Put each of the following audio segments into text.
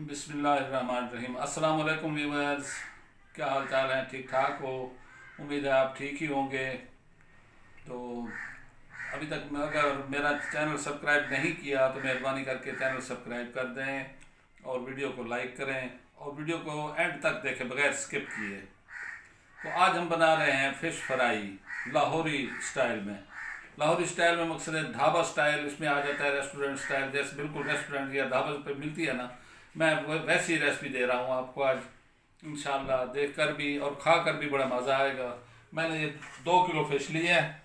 बिस्मिल्लाहिर्रहमानिर्रहीम। अस्सलाम वालेकुम व्यूअर्स, क्या हाल चाल है? ठीक ठाक हो? उम्मीद है आप ठीक ही होंगे। तो अभी तक अगर मेरा चैनल सब्सक्राइब नहीं किया तो मेहरबानी करके चैनल सब्सक्राइब कर दें और वीडियो को लाइक करें और वीडियो को एंड तक देखें बगैर स्किप किए। तो आज हम बना रहे हैं फ़िश फ्राई लाहौरी स्टाइल में। लाहौरी स्टाइल में मकसद है ढाबा स्टाइल, इसमें आ जाता है रेस्टोरेंट स्टाइल, जैसे बिल्कुल रेस्टोरेंट या ढाबा पे मिलती है ना, मैं वैसी रेसिपी दे रहा हूँ आपको आज। इंशाल्लाह देख कर भी और खा कर भी बड़ा मज़ा आएगा। मैंने ये 2 किलो फ़िश ली है,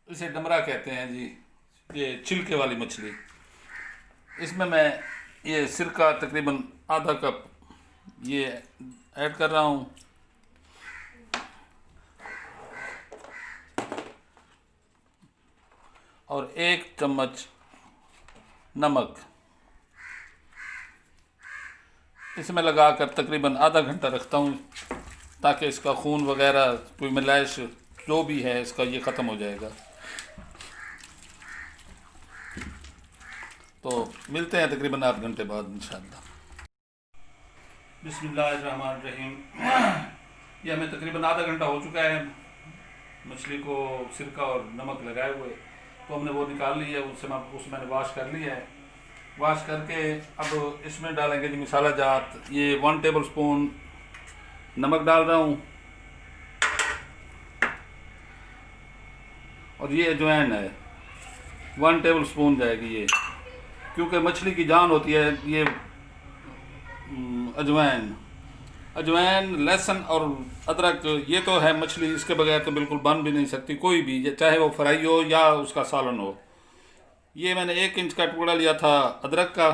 इसे डमरा कहते हैं जी, ये छिलके वाली मछली। इसमें मैं ये सिरका तकरीबन आधा कप ये ऐड कर रहा हूँ और 1 चम्मच नमक। इसमें लगाकर तकरीबन आधा घंटा रखता हूँ ताकि इसका खून वगैरह कोई मिलाइश जो भी है इसका ये ख़त्म हो जाएगा। तो मिलते हैं तकरीबन 8 घंटे बाद इंशाअल्लाह। बिस्मिल्लाहिर्रहमानिर्रहीम। ये हमें तकरीबन आधा घंटा हो चुका है मछली को सिरका और नमक लगाए हुए। तो हमने वो निकाल लिया है, उससे मैंने वॉश कर लिया है। वॉश करके अब इसमें डालेंगे जी मसाला जात। ये 1 टेबल स्पून नमक डाल रहा हूँ और ये अजवाइन है 1 टेबल स्पून जाएगी ये, क्योंकि मछली की जान होती है ये अजवाइन लहसुन और अदरक। ये तो है मछली, इसके बगैर तो बिल्कुल बन भी नहीं सकती कोई भी, चाहे वो फ्राई हो या उसका सालन हो। ये मैंने 1 इंच का टुकड़ा लिया था अदरक का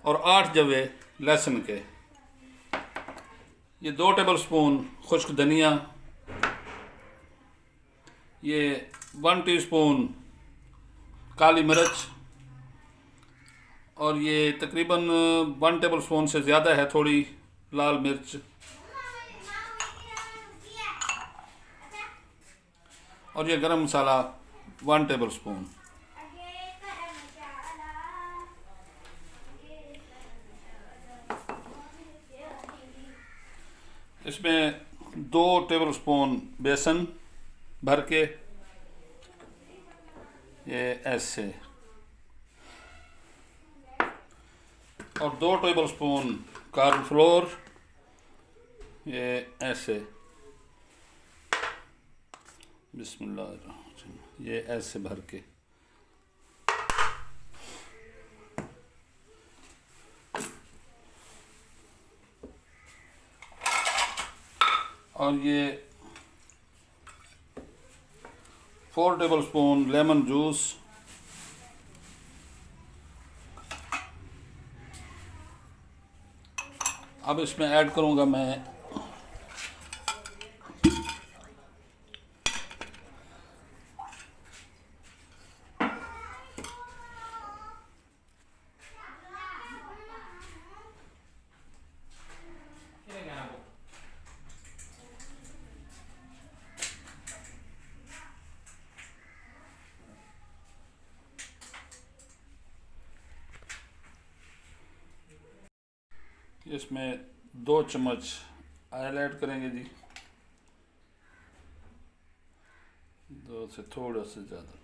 और 8 जवे लहसुन के। ये 2 टेबल स्पून खुश्क धनिया, ये 1 टीस्पून काली मिर्च और ये तकरीबन 1 टेबल स्पून से ज़्यादा है थोड़ी लाल मिर्च और ये गरम मसाला 1 टेबल स्पून। इसमें 2 टेबल स्पून बेसन भर के ये ऐसे और 2 टेबल स्पून कॉर्नफ्लोर ये ऐसे। बिस्मिल्लाह, ये ऐसे भर के और ये 4 टेबल स्पून लेमन जूस। अब इसमें ऐड करूँगा मैं इसमें 2 चम्मच ऑयल ऐड करेंगे जी, 2 से थोड़ा सा ज़्यादा।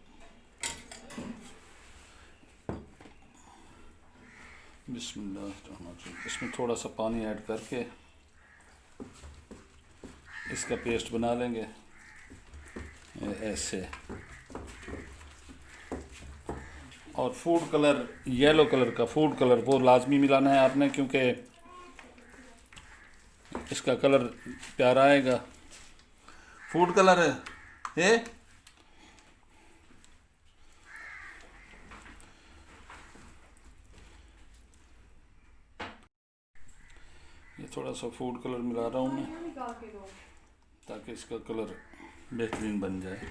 बिस्मिल्लाह। इसमें थोड़ा सा पानी ऐड करके इसका पेस्ट बना लेंगे ऐसे। और फूड कलर, येलो कलर का फूड कलर वो लाजमी मिलाना है आपने, क्योंकि इसका कलर प्यारा आएगा। फूड कलर है ये थोड़ा सा फूड कलर मिला रहा हूँ मैं ताकि इसका कलर बेहतरीन बन जाए।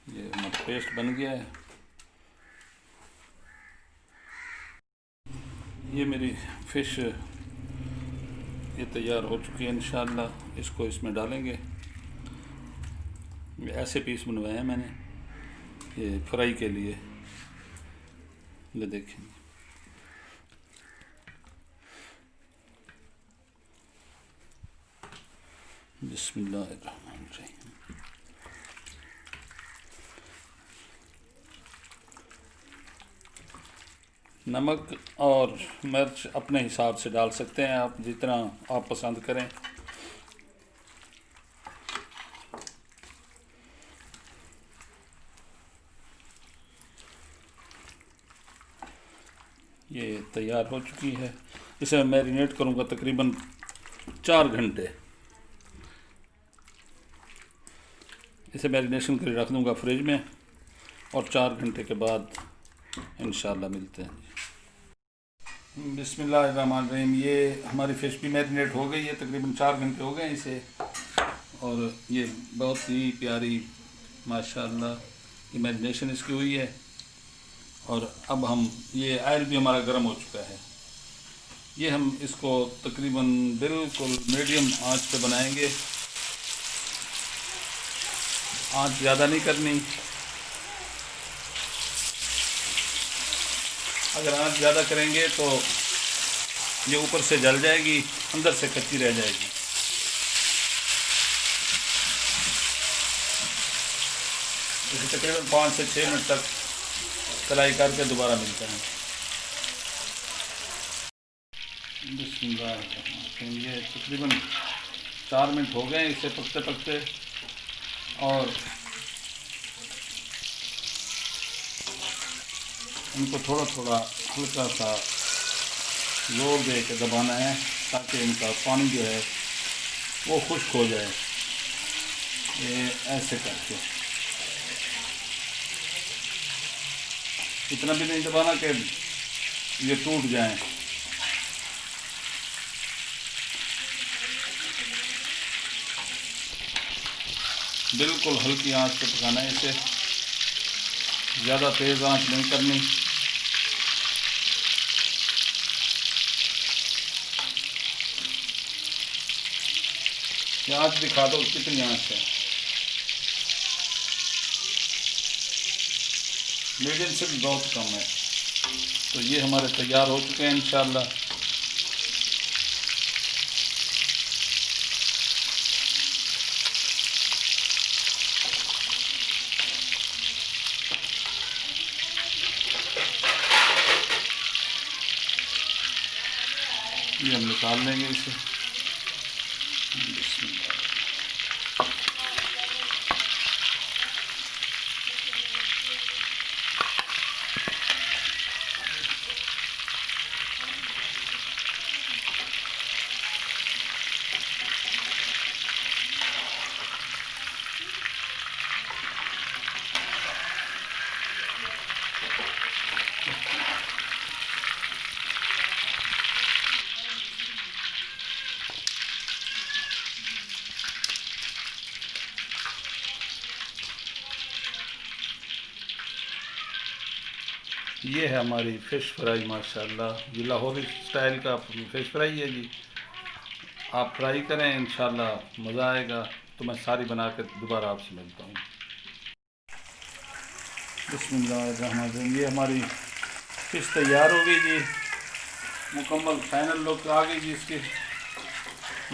ये हमारा पेस्ट बन गया है। ये मेरी फ़िश ये तैयार हो चुकी है। इंशाअल्लाह इसको इसमें डालेंगे। ऐसे पीस बनवाए हैं मैंने ये फ्राई के लिए। ले देखें, बिस्मिल्लाहिर्रहमानिर्रहीम। नमक और मिर्च अपने हिसाब से डाल सकते हैं आप, जितना आप पसंद करें। ये तैयार हो चुकी है। इसे मैं मैरिनेट करूँगा तकरीबन 4 घंटे। इसे मैरिनेशन करके रख दूँगा फ्रिज में और 4 घंटे के बाद इंशाल्लाह मिलते हैं। बिस्मिल्लाहिर्रहमानिर्रहीम। ये हमारी फ़िश भी मैरिनेट हो गई है, तकरीबन 4 घंटे हो गए इसे। और ये बहुत ही प्यारी माशाल्लाह ये मैरिनेशन इसकी हुई है। और अब हम ये ऑयल भी हमारा गर्म हो चुका है। ये हम इसको तकरीबन बिल्कुल मीडियम आंच पे बनाएंगे। आंच ज़्यादा नहीं करनी, अगर आंच ज़्यादा करेंगे तो ये ऊपर से जल जाएगी, अंदर से कच्ची रह जाएगी। इसे तकरीबन 5 से 6 मिनट तक कढ़ाई करके दोबारा मिलते हैं। बिस्मिल्लाह। ये तकरीबन 4 मिनट हो गए इसे पकते पकते। और इनको थोड़ा थोड़ा हल्का सा जोर दे के दबाना है ताकि इनका पानी जो है वो खुश्क हो जाए। ये ऐसे करके, इतना भी नहीं दबाना कि ये टूट जाए। बिल्कुल हल्की आंच पे पकाना है इसे, ज़्यादा तेज़ आंच नहीं करनी। ये आंच दिखा दो कितनी आंच है। मीडियम से भी बहुत कम है। तो ये हमारे तैयार हो चुके हैं इंशाल्लाह। ये हम निकाल लेंगे इसे। ये है हमारी फ़िश फ्राई माशाल्लाह। ये लाहौरी स्टाइल का फ़िश फ्राई है जी। आप ट्राई करें, इंशाल्लाह मज़ा आएगा। तो मैं सारी बना कर दोबारा आपसे मिलता हूँ। बिस्मिल्लाहिर्रहमानिर्रहीम। ये हमारी फ़िश तैयार हो गई जी, मुकम्मल फाइनल लुक आ गई जी इसकी।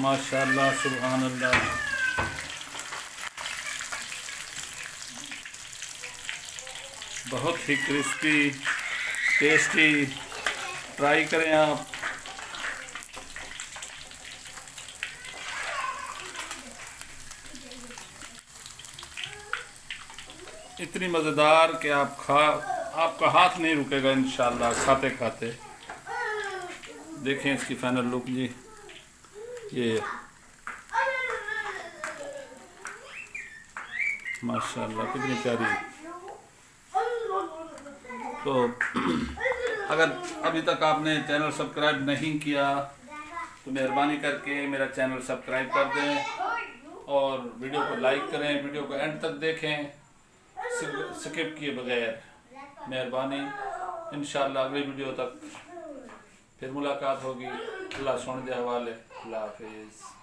माशाल्लाह सुभान अल्लाह। बहुत ही क्रिस्पी टेस्टी, ट्राई करें आप। इतनी मज़ेदार कि आपका हाथ नहीं रुकेगा इंशाल्लाह खाते खाते। देखें इसकी फाइनल लुक जी। ये माशाल्लाह कितनी प्यारी। तो अगर अभी तक आपने चैनल सब्सक्राइब नहीं किया तो मेहरबानी करके मेरा चैनल सब्सक्राइब कर दें और वीडियो को लाइक करें। वीडियो को एंड तक देखें स्किप किए बगैर, मेहरबानी। इंशाल्लाह अगली वीडियो तक फिर मुलाकात होगी। अल्लाह सुन दे हवाले। अल्लाह हाफिज़।